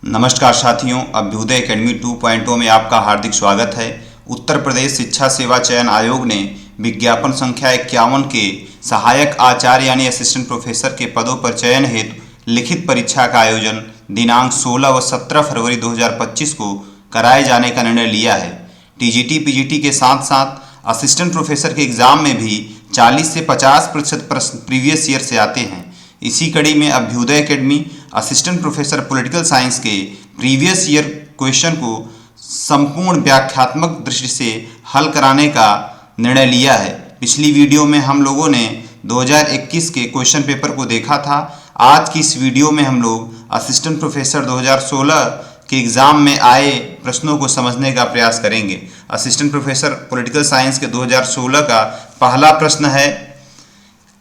नमस्कार साथियों, अभ्युदय एकेडमी 2.0 में आपका हार्दिक स्वागत है। उत्तर प्रदेश शिक्षा सेवा चयन आयोग ने विज्ञापन संख्या 51 के सहायक आचार्य यानी असिस्टेंट प्रोफेसर के पदों पर चयन हेतु लिखित परीक्षा का आयोजन दिनांक 16 व 17 फरवरी 2025 को कराए जाने का निर्णय लिया है। टीजीटी पीजीटी के साथ साथ असिस्टेंट प्रोफेसर के एग्जाम में भी 40 से 50% प्रश्न प्रीवियस ईयर से आते हैं। इसी कड़ी में Abhyudaya academy assistant professor political science के प्रीवियस ईयर क्वेश्चन को संपूर्ण व्याख्यात्मक दृष्टि से हल कराने का निर्णय लिया है। पिछली वीडियो में हम लोगों ने 2021 के क्वेश्चन पेपर को देखा था। आज की इस वीडियो में हम लोग असिस्टेंट प्रोफेसर 2016 के एग्ज़ाम में आए प्रश्नों को समझने का प्रयास करेंगे। असिस्टेंट प्रोफेसर पॉलिटिकल साइंस के 2016 का पहला प्रश्न है,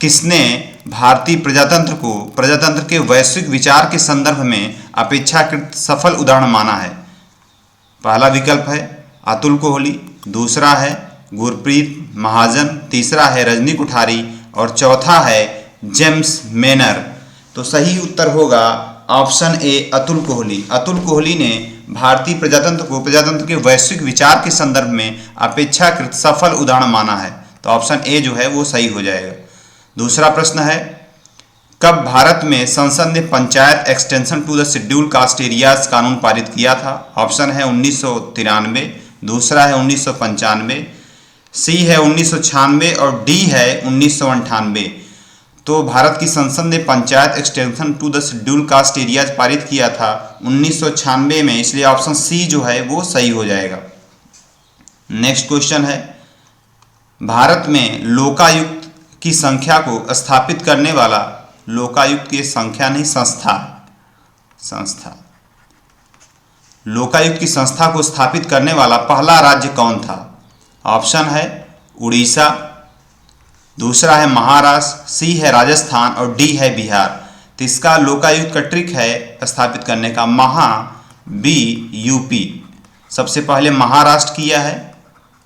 किसने भारतीय प्रजातंत्र के वैश्विक विचार के संदर्भ में अपेक्षाकृत सफल उदाहरण माना है? पहला विकल्प है अतुल कोहली, दूसरा है गुरप्रीत महाजन, तीसरा है रजनी कुठारी और चौथा है जेम्स मेनर। तो सही उत्तर होगा ऑप्शन ए अतुल कोहली। अतुल कोहली ने भारतीय प्रजातंत्र के वैश्विक विचार के संदर्भ में अपेक्षाकृत सफल उदाहरण माना है। तो ऑप्शन ए जो है वो सही हो जाएगा। दूसरा प्रश्न है, कब भारत में संसद ने panchayat extension to the schedule caste areas कानून पारित किया था? ऑप्शन है 1993, दूसरा है 1995, सी है 1996 और डी है 1998। तो भारत की संसद ने panchayat extension to the schedule caste areas पारित किया था 1996 में, इसलिए ऑप्शन सी जो है वो सही हो जाएगा। नेक्स्ट क्वेश्चन है, भारत में लोकायुक्त की संख्या को स्थापित करने वाला, लोकायुक्त की संख्या नहीं संस्था, लोकायुक्त की संस्था को स्थापित करने वाला पहला राज्य कौन था? ऑप्शन है उड़ीसा, दूसरा है महाराष्ट्र, सी है राजस्थान और डी है बिहार। तो इसका लोकायुक्त का ट्रिक है स्थापित करने का बी यूपी। सबसे पहले महाराष्ट्र किया है,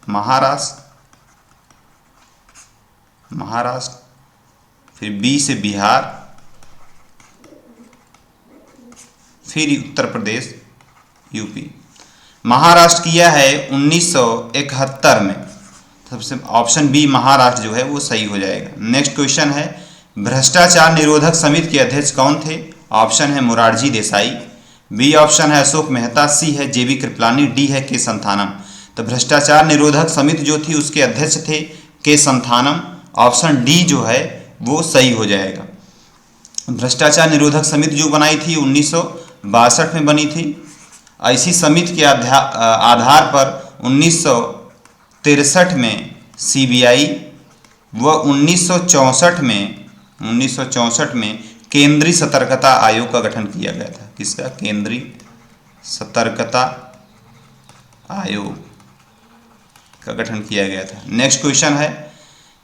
महाराष्ट्र, फिर बी से बिहार, फिर उत्तर प्रदेश यूपी। महाराष्ट्र किया है 1971 में। सबसे ऑप्शन बी महाराष्ट्र जो है वो सही हो जाएगा। नेक्स्ट क्वेश्चन है, भ्रष्टाचार निरोधक समिति के अध्यक्ष कौन थे? ऑप्शन है मोरारजी देसाई, बी ऑप्शन है अशोक मेहता, सी है जेबी कृपलानी, डी है के संथानम। तो भ्रष्टाचार निरोधक समिति जो थी उसके अध्यक्ष थे के संथानम। ऑप्शन डी जो है वो सही हो जाएगा। भ्रष्टाचार निरोधक समिति जो बनाई थी 1962 में बनी थी। इसी समिति के आधार पर 1963 में सीबीआई व 1964 में केंद्रीय सतर्कता आयोग का गठन किया गया था। किसका? केंद्रीय सतर्कता आयोग का गठन किया गया था। नेक्स्ट क्वेश्चन है,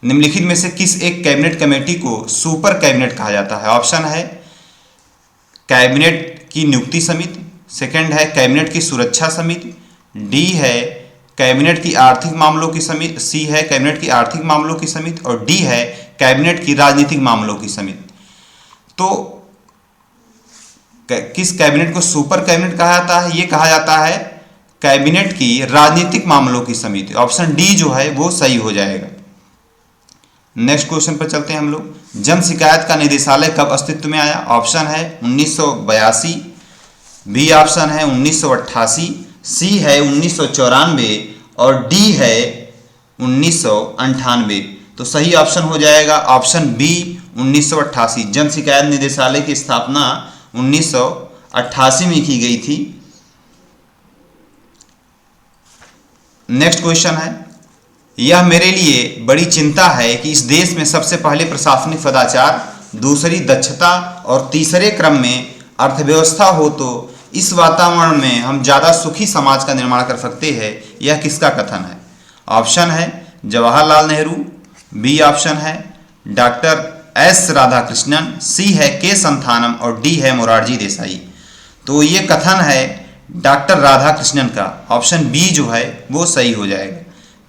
निम्नलिखित में से किस एक कैबिनेट कमेटी को सुपर कैबिनेट कहा जाता है? ऑप्शन है कैबिनेट की नियुक्ति समिति, सेकंड है कैबिनेट की सुरक्षा समिति, डी है कैबिनेट की आर्थिक मामलों की समिति, सी है कैबिनेट की आर्थिक मामलों की समिति और डी है कैबिनेट की राजनीतिक मामलों की समिति। तो किस कैबिनेट को सुपर कैबिनेट कहा जाता है? ये कहा जाता है कैबिनेट की राजनीतिक मामलों की समिति। ऑप्शन डी जो है वो सही हो जाएगा। नेक्स्ट क्वेश्चन पर चलते हैं हम लोग। जन शिकायत का निदेशालय कब अस्तित्व में आया? ऑप्शन है 1982, बी ऑप्शन है 1988, सी है 1994 और डी है 1998। तो सही ऑप्शन हो जाएगा ऑप्शन बी 1988। जन शिकायत निदेशालय की स्थापना 1988 में की गई थी। नेक्स्ट क्वेश्चन है, यह मेरे लिए बड़ी चिंता है कि इस देश में सबसे पहले प्रशासनिक सदाचार, दूसरी दक्षता और तीसरे क्रम में अर्थव्यवस्था हो तो इस वातावरण में हम ज़्यादा सुखी समाज का निर्माण कर सकते हैं। यह किसका कथन है? ऑप्शन है जवाहरलाल नेहरू, बी ऑप्शन है डॉक्टर एस राधाकृष्णन, सी है के संथानम और डी है मोरारजी देसाई। तो ये कथन है डॉक्टर राधाकृष्णन का। ऑप्शन बी जो है वो सही हो जाएगा।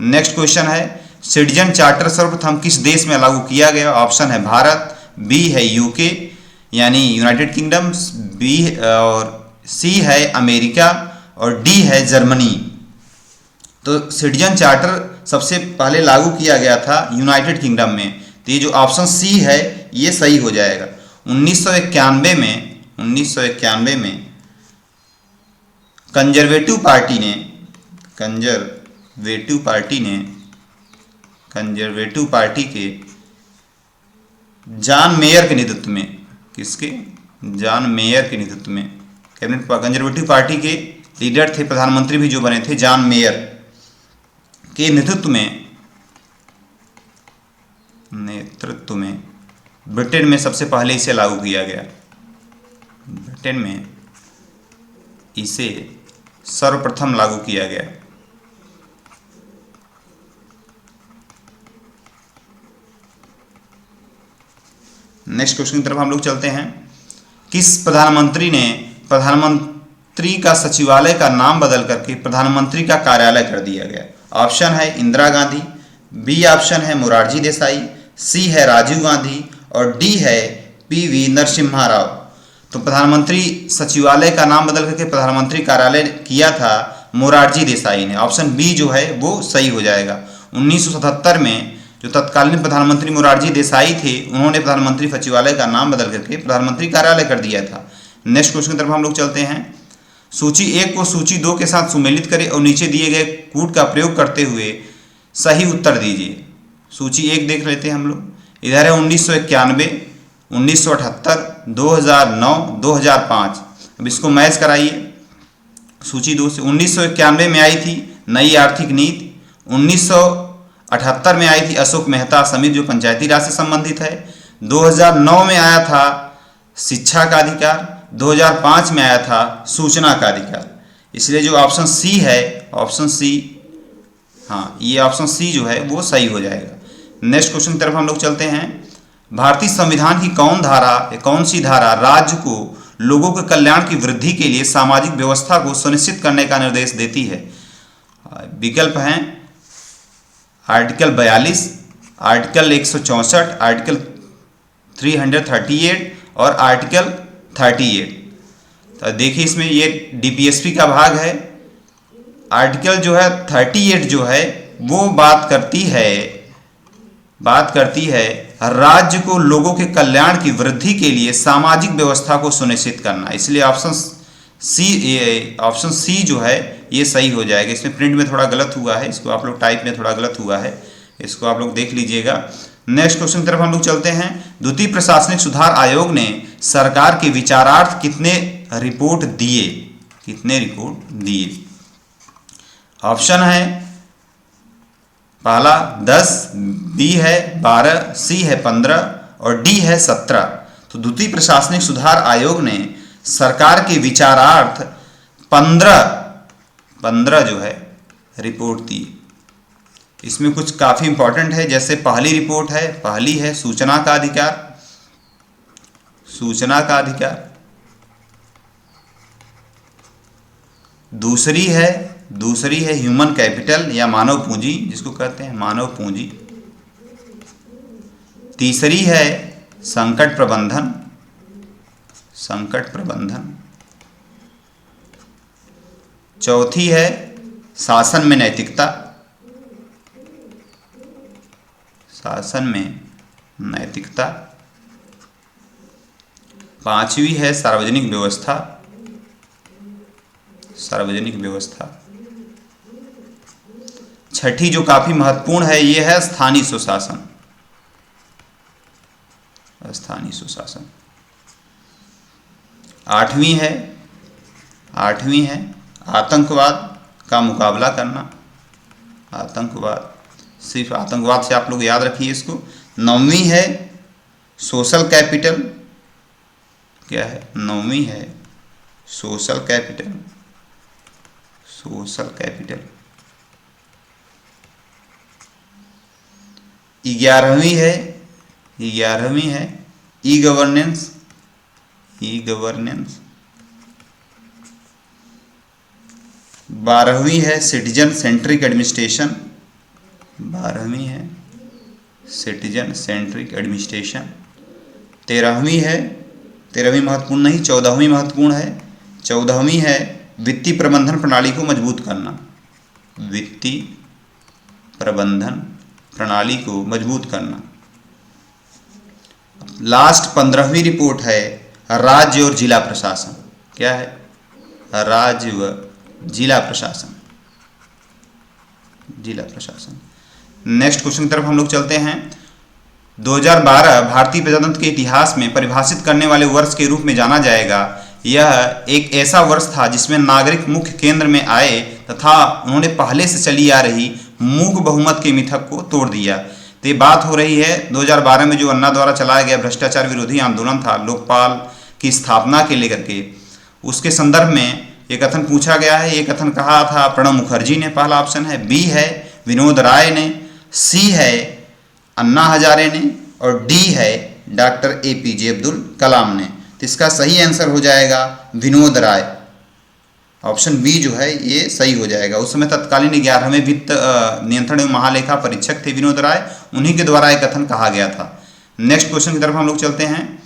नेक्स्ट क्वेश्चन है, सिटीजन चार्टर सर्वप्रथम किस देश में लागू किया गया? ऑप्शन है भारत, बी है यूके यानी यूनाइटेड किंगडम, बी और सी है अमेरिका और डी है जर्मनी। तो सिटीजन चार्टर सबसे पहले लागू किया गया था यूनाइटेड किंगडम में, तो ये जो ऑप्शन सी है ये सही हो जाएगा। 1991 में कंजर्वेटिव पार्टी के जॉन मेयर के नेतृत्व में, किसके? जॉन मेयर के नेतृत्व में कैबिनेट, कंजर्वेटिव पार्टी के लीडर थे, प्रधानमंत्री भी जो बने थे जॉन मेयर के नेतृत्व में ब्रिटेन में सबसे पहले इसे लागू किया गया। ब्रिटेन में इसे सर्वप्रथम लागू किया गया। नेक्स्ट क्वेश्चन की तरफ हम लोग चलते हैं। किस प्रधानमंत्री ने प्रधानमंत्री का सचिवालय का नाम बदल करके प्रधानमंत्री का कार्यालय कर दिया गया? ऑप्शन है इंदिरा गांधी, बी ऑप्शन है मोरारजी देसाई, सी है राजीव गांधी और डी है पीवी नरसिम्हा राव। तो प्रधानमंत्री सचिवालय का नाम बदल करके प्रधानमंत्री कार्यालय किया था मोरारजी देसाई ने। ऑप्शन बी जो है वो सही हो जाएगा। 1977 में जो तत्कालीन प्रधानमंत्री मोरारजी देसाई थे, उन्होंने प्रधानमंत्री सचिवालय का नाम बदल करके प्रधानमंत्री कार्यालय कर दिया था। नेक्स्ट क्वेश्चन की तरफ हम लोग चलते हैं। सूची 1 को सूची 2 के साथ सुमेलित करें और नीचे दिए गए कूट का प्रयोग करते हुए सही उत्तर दीजिए। सूची 1 देख लेते हैं हम लोग। इधर है 1991, 1978, 2009, 2005। अब इसको मैच कराइए। सूची 2 से 1991 में आई थी नई आर्थिक नीति, 1978 में आई थी अशोक मेहता समिति जो पंचायती राज से संबंधित है, 2009 में आया था शिक्षा का अधिकार, 2005 में आया था सूचना का अधिकार। इसलिए जो ऑप्शन सी है, ऑप्शन सी, हाँ ये ऑप्शन सी जो है वो सही हो जाएगा। नेक्स्ट क्वेश्चन की तरफ हम लोग चलते हैं। भारतीय संविधान की कौन सी धारा राज्य को लोगों के कल्याण की वृद्धि के लिए सामाजिक व्यवस्था को सुनिश्चित करने का निर्देश देती है? विकल्प हैं आर्टिकल 42, आर्टिकल 164, आर्टिकल 338 और आर्टिकल 38। तो देखिए इसमें ये डीपीएसपी का भाग है। आर्टिकल जो है 38 जो है वो बात करती है राज्य को लोगों के कल्याण की वृद्धि के लिए सामाजिक व्यवस्था को सुनिश्चित करना। इसलिए ऑप्शन सी जो है ये सही हो जाएगा। इसमें प्रिंट में थोड़ा गलत हुआ है, इसको आप लोग टाइप में थोड़ा गलत हुआ है, इसको आप लोग देख लीजिएगा। नेक्स्ट क्वेश्चन की तरफ हम लोग चलते हैं। द्वितीय प्रशासनिक सुधार आयोग ने सरकार के विचारार्थ कितने रिपोर्ट दिए? ऑप्शन है पहला 10, बी है 12, सी है 15 और डी है 17। तो द्वितीय प्रशासनिक सुधार आयोग ने सरकार के विचारार्थ 15 जो है रिपोर्ट दी। इसमें कुछ काफ़ी इंपॉर्टेंट है, जैसे पहली है सूचना का अधिकार, दूसरी है ह्यूमन कैपिटल या मानव पूंजी, जिसको कहते हैं मानव पूंजी। तीसरी है संकट प्रबंधन, चौथी है शासन में नैतिकता, पांचवी है सार्वजनिक व्यवस्था, छठी जो काफी महत्वपूर्ण है ये है स्थानीय सुशासन। आठवीं है आतंकवाद का मुकाबला करना। सिर्फ आतंकवाद से आप लोग याद रखिए इसको। 9वीं है सोशल कैपिटल, क्या है 9वीं है सोशल कैपिटल। 11वीं है ई गवर्नेंस। 12वीं है सिटीजन सेंट्रिक एडमिनिस्ट्रेशन। 13वीं महत्वपूर्ण नहीं, 14वीं महत्वपूर्ण है 14वीं है वित्तीय प्रबंधन प्रणाली को मजबूत करना, वित्तीय प्रबंधन प्रणाली को मजबूत करना। लास्ट 15वीं रिपोर्ट है राज्य और जिला प्रशासन। क्या है? राज्य व जिला प्रशासन, जिला प्रशासन। नेक्स्ट क्वेश्चन की तरफ हम लोग चलते हैं। 2012 भारतीय प्रजातंत्र के इतिहास में परिभाषित करने वाले वर्ष के रूप में जाना जाएगा। यह एक ऐसा वर्ष था जिसमें नागरिक मुख्य केंद्र में आए तथा उन्होंने पहले से चली आ रही मूक बहुमत के मिथक को तोड़ दिया। तो ये बात हो रही है 2012 में जो अन्ना द्वारा चलाया गया भ्रष्टाचार विरोधी आंदोलन था, लोकपाल की स्थापना के लेकर के, उसके संदर्भ में ये कथन पूछा गया है। ये कथन कहा था प्रणब मुखर्जी ने, पहला ऑप्शन है। बी है विनोद राय ने, सी है अन्ना हजारे ने, और डी है डॉक्टर APJ अब्दुल कलाम ने। तो इसका सही आंसर हो जाएगा विनोद राय। ऑप्शन बी जो है ये सही हो जाएगा। उस समय तत्कालीन 11वें वित्त नियंत्रण एवं महालेखा परीक्षक थे विनोद राय, उन्हीं के द्वारा एक कथन कहा गया था। नेक्स्ट क्वेश्चन की तरफ हम लोग चलते हैं।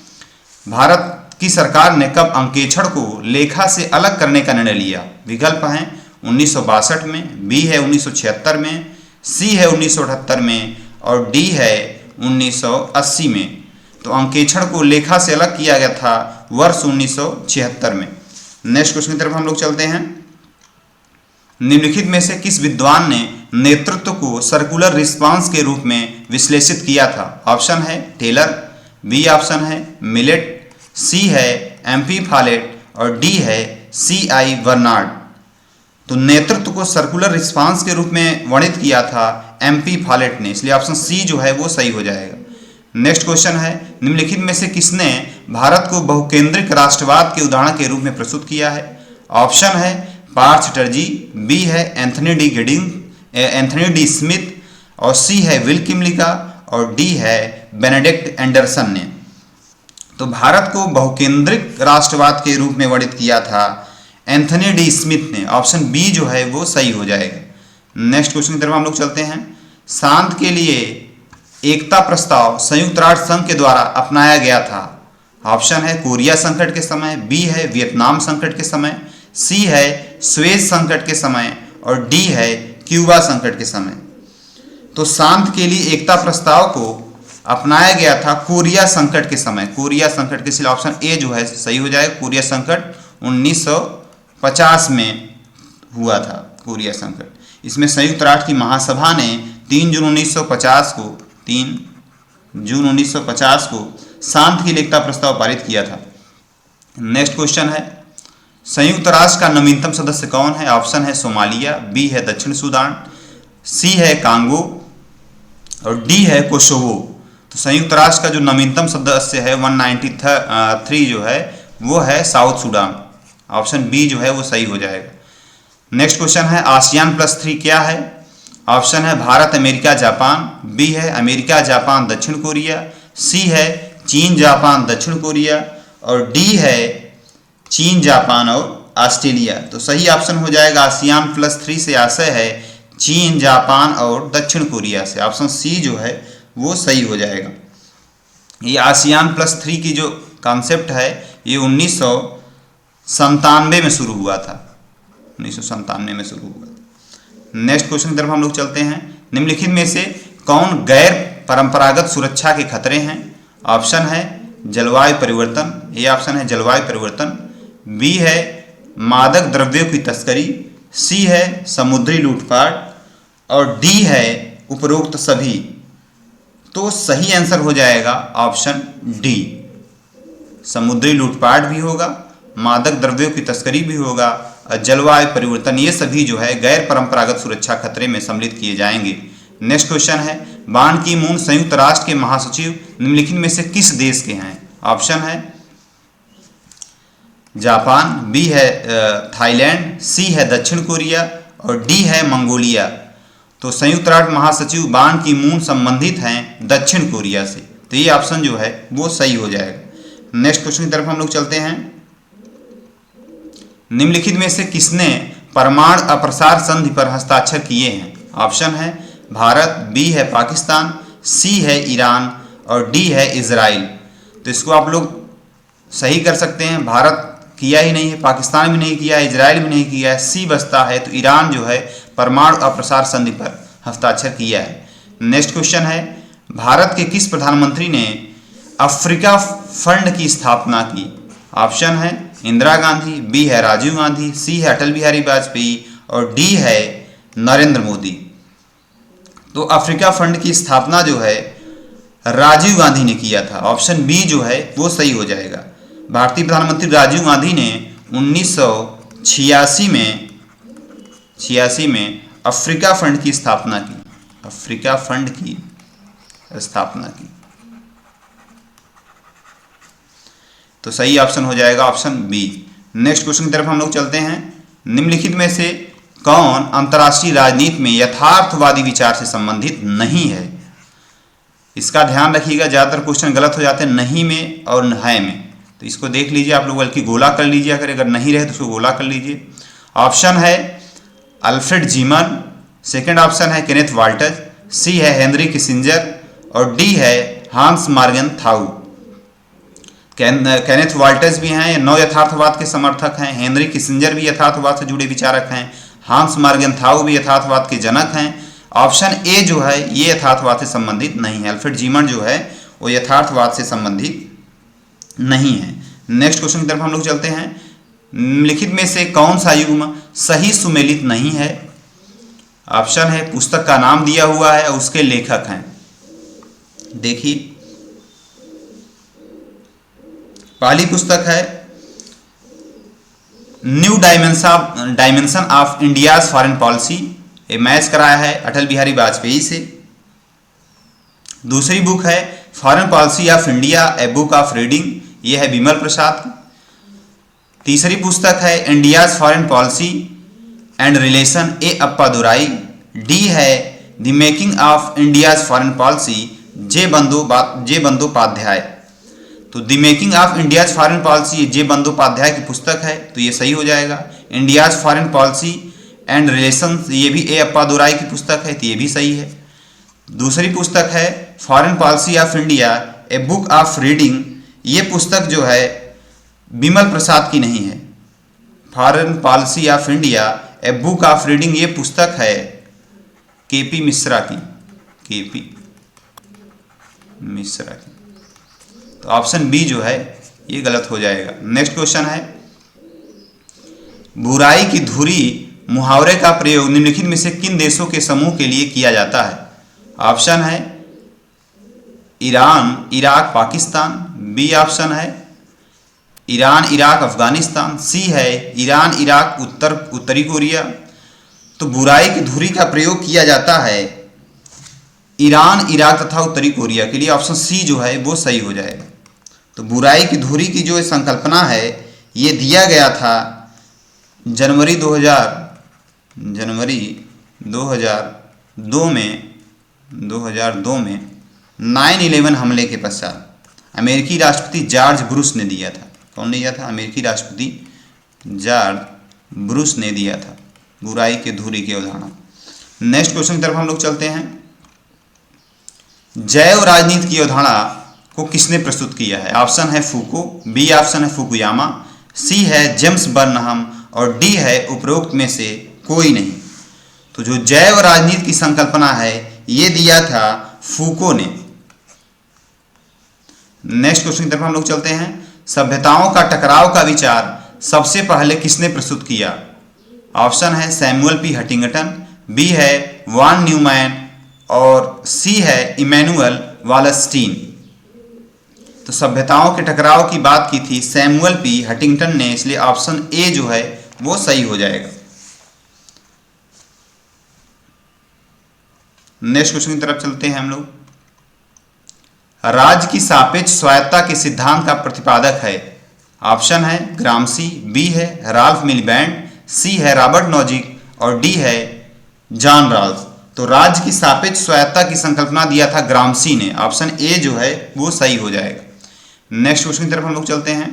भारत की सरकार ने कब अंकेक्षण को लेखा से अलग करने का निर्णय लिया? विकल्प हैं 1962 में, बी है 1976 में, सी है 1978 में, और डी है 1980 में। तो अंकेक्षण को लेखा से अलग किया गया था वर्ष 1976 में। नेक्स्ट क्वेश्चन की तरफ हम लोग चलते हैं। निम्नलिखित में से किस विद्वान ने नेतृत्व को सर्कुलर रिस्पांस के रूप में विश्लेषित किया था? ऑप्शन है टेलर, बी ऑप्शन है मिलेट, सी है MP फॉलेट, और डी है CI बर्नार्ड। तो नेतृत्व को सर्कुलर रिस्पांस के रूप में वर्णित किया था MP फॉलेट ने, इसलिए ऑप्शन सी जो है वो सही हो जाएगा। नेक्स्ट क्वेश्चन है निम्नलिखित में से किसने भारत को बहुकेंद्रिक राष्ट्रवाद के उदाहरण के रूप में प्रस्तुत किया है? ऑप्शन है पार्थ चटर्जी, बी है एंथनी डी स्मिथ, और सी है विल किमलिका, और डी है बेनेडिक्ट एंडरसन ने। तो भारत को बहुकेंद्रिक राष्ट्रवाद के रूप में वर्णित किया था एंथनी डी स्मिथ ने। ऑप्शन बी जो है वो सही हो जाएगा। नेक्स्ट क्वेश्चन की तरफ हम लोग चलते हैं। शांति के लिए एकता प्रस्ताव संयुक्त राष्ट्र संघ के द्वारा अपनाया गया था। ऑप्शन है कोरिया संकट के समय, बी है वियतनाम संकट के समय, सी है स्वेज संकट के समय, और डी है क्यूबा संकट के समय। तो शांति के लिए एकता प्रस्ताव को अपनाया गया था कोरिया संकट के समय। कोरिया संकट के, इसलिए ऑप्शन ए जो है सही हो जाएगा। कोरिया संकट 1950 में हुआ था कोरिया संकट। इसमें संयुक्त राष्ट्र की महासभा ने 3 जून 1950 को शांति के लिए एकता प्रस्ताव पारित किया था। नेक्स्ट क्वेश्चन है संयुक्त राष्ट्र का नवीनतम सदस्य कौन है? ऑप्शन है सोमालिया, बी है दक्षिण सूडान, सी है कांगो, और डी है कोसोवो। तो संयुक्त राष्ट्र का जो नवीनतम सदस्य है 193 जो है वो है साउथ सूडान। ऑप्शन बी जो है वो सही हो जाएगा। नेक्स्ट क्वेश्चन है आसियान +3 क्या है? ऑप्शन है भारत अमेरिका जापान, बी है अमेरिका जापान दक्षिण कोरिया, सी है चीन जापान दक्षिण कोरिया, और डी है चीन जापान और ऑस्ट्रेलिया। तो सही ऑप्शन हो जाएगा आसियान +3 से आशय है चीन जापान और दक्षिण कोरिया से। ऑप्शन सी जो है वो सही हो जाएगा। ये आसियान +3 की जो कॉन्सेप्ट है ये 1997 में शुरू हुआ था, 1997 में शुरू हुआ। नेक्स्ट क्वेश्चन की तरफ हम लोग चलते हैं। निम्नलिखित में से कौन गैर परंपरागत सुरक्षा के खतरे हैं? ऑप्शन है जलवायु परिवर्तन, ये ऑप्शन है जलवायु परिवर्तन, बी है मादक द्रव्यों की तस्करी, सी है समुद्री लूटपाट, और डी है उपरोक्त सभी। तो सही आंसर हो जाएगा ऑप्शन डी, समुद्री लूटपाट भी होगा, मादक द्रव्यों की तस्करी भी होगा, और जलवायु परिवर्तन, ये सभी जो है गैर परंपरागत सुरक्षा खतरे में सम्मिलित किए जाएंगे। नेक्स्ट क्वेश्चन है बान की मून संयुक्त राष्ट्र के महासचिव निम्नलिखित में से किस देश के हैं? ऑप्शन है जापान, बी है थाईलैंड, सी है दक्षिण कोरिया, और डी है मंगोलिया। तो संयुक्त राष्ट्र महासचिव बान की मून संबंधित हैं दक्षिण कोरिया से। तो ये ऑप्शन जो है वो सही हो जाएगा। नेक्स्ट क्वेश्चन की तरफ हम लोग चलते हैं। निम्नलिखित में से किसने परमाणु अप्रसार संधि पर हस्ताक्षर किए हैं? ऑप्शन है भारत, बी है पाकिस्तान, सी है ईरान, और डी है इजराइल। तो इसको आप लोग सही कर सकते हैं। भारत किया ही नहीं है, पाकिस्तान भी नहीं किया है, इजराइल भी नहीं किया है, सी बचता है। तो ईरान जो है परमाणु अप्रसार संधि पर हस्ताक्षर किया है। नेक्स्ट क्वेश्चन है, भारत के किस प्रधानमंत्री ने अफ्रीका फंड की स्थापना की? ऑप्शन है इंदिरा गांधी, बी है राजीव गांधी, सी है अटल बिहारी वाजपेयी और डी है नरेंद्र मोदी। तो अफ्रीका फंड की स्थापना जो है राजीव गांधी ने किया था। ऑप्शन बी जो है वो सही हो जाएगा। भारतीय प्रधानमंत्री राजीव गांधी ने 1986 में अफ्रीका फंड की स्थापना की। अफ्रीका फंड की स्थापना की। तो सही ऑप्शन हो जाएगा ऑप्शन बी। नेक्स्ट क्वेश्चन की तरफ हम लोग चलते हैं। निम्नलिखित में से कौन अंतर्राष्ट्रीय राजनीति में यथार्थवादी विचार से संबंधित नहीं है? इसका ध्यान रखिएगा, ज़्यादातर क्वेश्चन गलत हो जाते हैं नहीं में और है में। तो इसको देख लीजिए आप लोग, बल्कि गोला कर लीजिए, अगर नहीं रहे तो उसको गोला कर लीजिए। ऑप्शन है अल्फ्रेड जीमन, सेकंड ऑप्शन है केनेथ वाल्टज, सी है हेनरी किसिंजर और डी है हांस मॉर्गनथाउ। केनेथ वाल्टज भी हैं, नव यथार्थवाद के समर्थक हैं। हेनरी किसिंजर भी यथार्थवाद से जुड़े विचारक हैं। हांस मॉर्गनथाउ भी यथार्थवाद के जनक हैं। ऑप्शन ए जो है ये यथार्थवाद से संबंधित नहीं है। अल्फ्रेड जीमन जो है वो यथार्थवाद से संबंधित नहीं है। नेक्स्ट क्वेश्चन की तरफ हम लोग चलते हैं। निम्नलिखित में से कौन सा युग्म सही सुमेलित नहीं है? ऑप्शन है पुस्तक का नाम दिया हुआ है और उसके लेखक हैं। देखिए, पहली पुस्तक है new dimension of India's foreign policy, ये मैच कराया है अटल बिहारी वाजपेयी से। दूसरी बुक है foreign policy of India a book of reading, ये है विमल प्रसाद की। तीसरी पुस्तक है India's foreign policy and relation, A Appadurai. D है the making of India's foreign policy, J Bandyopadhyay. तो the making of India's foreign policy J Bandyopadhyay की पुस्तक है, तो ये सही हो जाएगा। India's foreign policy and relation, ये भी ए अप्पा दुराई की पुस्तक है, तो ये भी सही है। दूसरी पुस्तक है foreign policy of India a book of reading, ये पुस्तक जो है विमल प्रसाद की नहीं है। Foreign policy of India a book of reading, ये पुस्तक है केपी मिश्रा की, केपी मिश्रा की। तो ऑप्शन बी जो है ये गलत हो जाएगा। नेक्स्ट क्वेश्चन है, बुराई की धुरी मुहावरे का प्रयोग निम्नलिखित में से किन देशों के समूह के लिए किया जाता है? ऑप्शन है Iran, Iraq, Pakistan. B option है ईरान, इराक, अफगानिस्तान। सी है ईरान, इराक, उत्तरी कोरिया। तो बुराई की धुरी का प्रयोग किया जाता है ईरान, इराक तथा उत्तरी कोरिया के लिए। ऑप्शन सी जो है वो सही हो जाएगा। तो बुराई की धुरी की जो संकल्पना है ये दिया गया था जनवरी 2002 में 9/11 हमले के पश्चात अमेरिकी राष्ट्रपति जॉर्ज बुश ने दिया था। कौन ने दिया था? अमेरिकी राष्ट्रपति जॉर्ज बुश ने दिया था बुराई के धुरी की अवधारणा। नेक्स्ट क्वेश्चन की तरफ हम लोग चलते हैं। जैव राजनीति की अवधारणा को किसने प्रस्तुत किया है? ऑप्शन है फूको, बी ऑप्शन है फुकुयामा, सी है जेम्स बर्नहम और डी है उपरोक्त में से कोई नहीं। तो जो जैव राजनीति की संकल्पना है ये दिया था फूको ने। नेक्स्ट क्वेश्चन की तरफ हम लोग चलते हैं। सभ्यताओं का टकराव का विचार सबसे पहले किसने प्रस्तुत किया? ऑप्शन है सैमुअल पी हंटिंगटन, बी है वॉन न्यूमैन और सी है इमैनुअल वालस्टीन। तो सभ्यताओं के टकराव की बात की थी सैमुअल पी हंटिंगटन ने, इसलिए ऑप्शन ए जो है वो सही हो जाएगा। नेक्स्ट क्वेश्चन की तरफ चलते हैं हम लोग। राज्य की सापेक्ष स्वायत्तता के सिद्धांत का प्रतिपादक है? ऑप्शन है ग्रामसी, बी है राल्फ मिलीबैंड, सी है रॉबर्ट नॉजिक और डी है जॉन रॉल्स। तो राज्य की सापेक्ष स्वायत्तता की संकल्पना दिया था ग्रामसी ने। ऑप्शन ए जो है वो सही हो जाएगा। नेक्स्ट क्वेश्चन की तरफ हम लोग चलते हैं।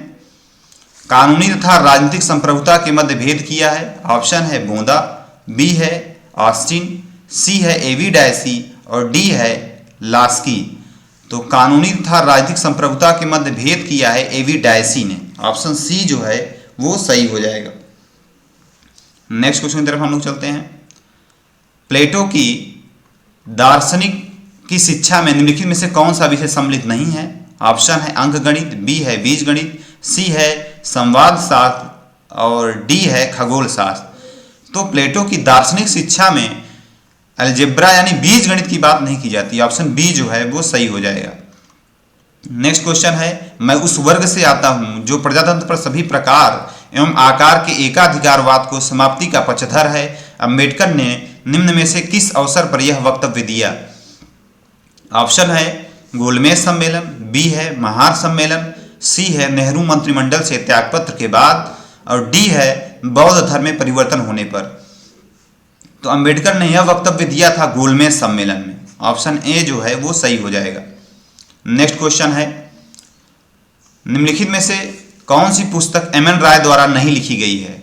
कानूनी तथा राजनीतिक संप्रभुता के मध्य भेद किया है? ऑप्शन है बोंदा, बी है ऑस्टिन, सी है एवी डायसी और डी है लास्की। तो कानूनी तथा राजनीतिक संप्रभुता के मध्य भेद किया है एवी डायसी ने। ऑप्शन सी जो है वो सही हो जाएगा। नेक्स्ट क्वेश्चन की तरफ हम लोग चलते हैं। प्लेटो की दार्शनिक की शिक्षा में निम्नलिखित में से कौन सा विषय सम्मिलित नहीं है? ऑप्शन है अंकगणित, बी है बीजगणित, सी है संवाद शास्त्र और डी है खगोल शास्त्र। तो प्लेटो की दार्शनिक शिक्षा में अलजेब्रा यानी बीज गणित की बात नहीं की जाती। ऑप्शन बी जो है वो सही हो जाएगा। नेक्स्ट क्वेश्चन है, मैं उस वर्ग से आता हूं जो प्रजातंत्र पर सभी प्रकार एवं आकार के एकाधिकारवाद को समाप्ति का पक्षधर है। अम्बेडकर ने निम्न में से किस अवसर पर यह वक्तव्य दिया? ऑप्शन है गोलमेज सम्मेलन, बी है महार सम्मेलन, सी है नेहरू मंत्रिमंडल से त्यागपत्र के बाद और डी है बौद्ध धर्म में परिवर्तन होने पर। तो अंबेडकर ने यह वक्तव्य दिया था गोलमेज सम्मेलन में। ऑप्शन ए जो है वो सही हो जाएगा। नेक्स्ट क्वेश्चन है, निम्नलिखित में से कौन सी पुस्तक एम एन राय द्वारा नहीं लिखी गई है?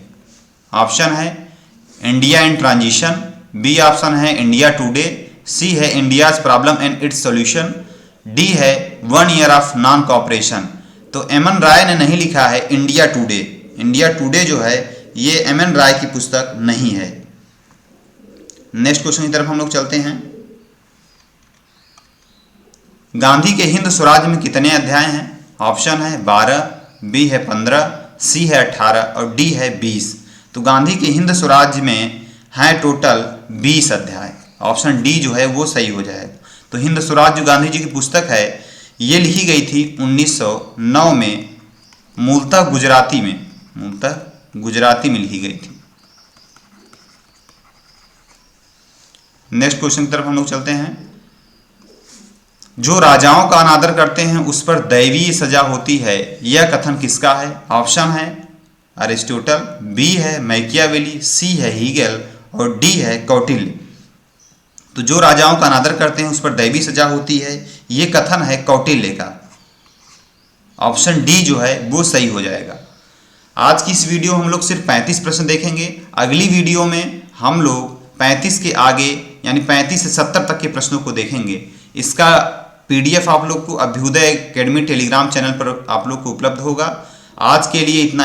ऑप्शन है India in transition, B option है इंडिया टुडे, सी है India's problem and its solution, D है 1 ईयर ऑफ नॉन कॉपरेशन। तो एम एन राय ने नहीं लिखा है इंडिया टुडे। इंडिया टुडे जो है ये एम एन राय की पुस्तक नहीं है। नेक्स्ट क्वेश्चन की तरफ हम लोग चलते हैं। गांधी के हिंद स्वराज में कितने अध्याय हैं? ऑप्शन है 12, बी है 15, सी है 18 और डी है 20। तो गांधी के हिंद स्वराज में है टोटल 20 अध्याय। ऑप्शन डी जो है वो सही हो जाएगा। तो हिंद स्वराज जो गांधी जी की पुस्तक है ये लिखी गई थी 1909 में, मूलतः गुजराती में लिखी गई थी। नेक्स्ट क्वेश्चन की तरफ हम लोग चलते हैं। जो राजाओं का अनादर करते हैं उस पर दैवीय सजा होती है, यह कथन किसका है? ऑप्शन है अरिस्टोटल, बी है मैकियावेली, सी है हीगेल और डी है कौटिल्य। तो जो राजाओं का अनादर करते हैं उस पर दैवीय सजा होती है, ये कथन है कौटिल्य का। ऑप्शन डी जो है वो सही हो जाएगा। आज की इस वीडियो में हम लोग सिर्फ 35 प्रश्न देखेंगे। अगली वीडियो में हम लोग 35 के आगे यानी 35 से 70 तक के प्रश्नों को देखेंगे। इसका PDF आप लोग को अभ्युदय एकेडमी टेलीग्राम चैनल पर आप लोग को उपलब्ध होगा। आज के लिए इतना